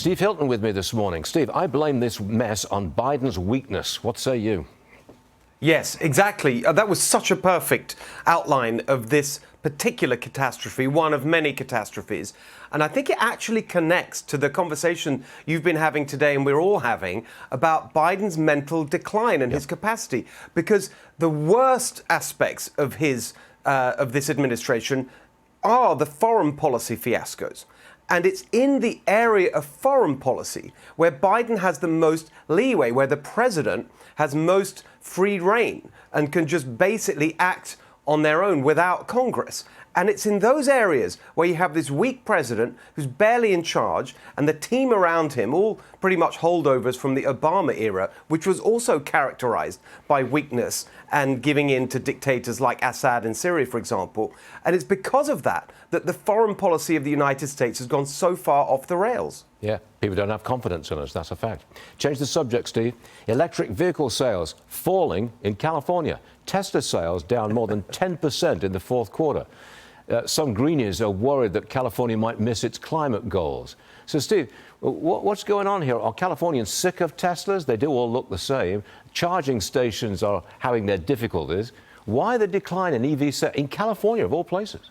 Steve Hilton with me this morning. Steve, I blame this mess on Biden's weakness. What say you? Yes, exactly. That was such a perfect outline of this particular catastrophe, one of many catastrophes. And I think it actually connects to the conversation you've been having today and we're all having about Biden's mental decline and his capacity. Because the worst aspects of this administration are the foreign policy fiascos. And it's in the area of foreign policy where Biden has the most leeway, where the president has most free rein and can just basically act on their own without Congress. And it's in those areas where you have this weak president who's barely in charge and the team around him, all pretty much holdovers from the Obama era, which was also characterized by weakness and giving in to dictators like Assad in Syria, for example. And it's because of that that the foreign policy of the United States has gone so far off the rails. Yeah, people don't have confidence in us, that's a fact. Change the subject, Steve. Electric vehicle sales falling in California. Tesla sales down more than 10% in the fourth quarter. Some greenies are worried that California might miss its climate goals. So, Steve, what's going on here? Are Californians sick of Teslas? They do all look the same. Charging stations are having their difficulties. Why the decline in EV sales in California, of all places?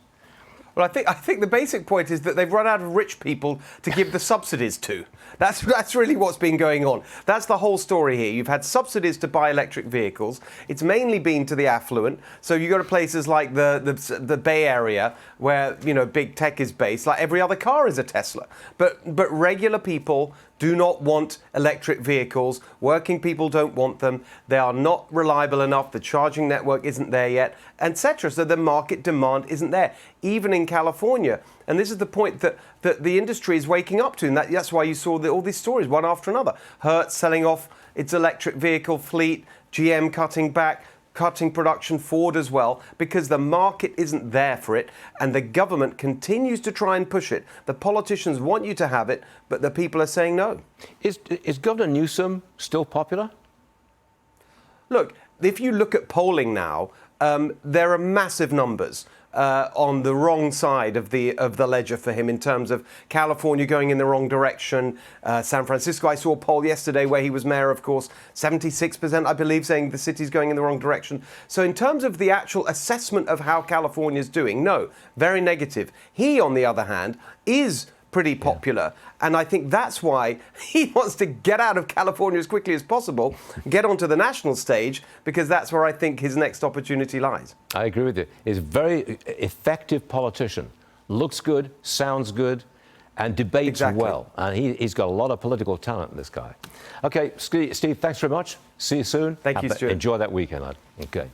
Well, I think the basic point is that they've run out of rich people to give the subsidies to. That's really what's been going on. That's the whole story here. You've had subsidies to buy electric vehicles. It's mainly been to the affluent. So you go to places like the Bay Area where, you know, big tech is based. Like every other car is a Tesla. But regular people do not want electric vehicles. Working people don't want them. They are not reliable enough. The charging network isn't there yet, etc. So the market demand isn't there, even in California. And this is the point that the industry is waking up to. And that's why you saw all these stories, one after another. Hertz selling off its electric vehicle fleet, GM cutting back, cutting production, Ford as well, because the market isn't there for it and the government continues to try and push it. The politicians want you to have it, but the people are saying no. Is Governor Newsom still popular? Look, if you look at polling now, there are massive numbers on the wrong side of the ledger for him in terms of California going in the wrong direction. San Francisco, I saw a poll yesterday where he was mayor, of course, 76%, I believe, saying the city's going in the wrong direction. So in terms of the actual assessment of how California's doing, no, very negative. He, on the other hand, is pretty popular. And I think that's why he wants to get out of California as quickly as possible, get onto the national stage, because that's where I think his next opportunity lies. I agree with you. He's a very effective politician. Looks good, sounds good, and debates well. And he's got a lot of political talent, this guy. OK, Steve, thanks very much. See you soon. Thank you, Stuart. Enjoy that weekend, lad. OK.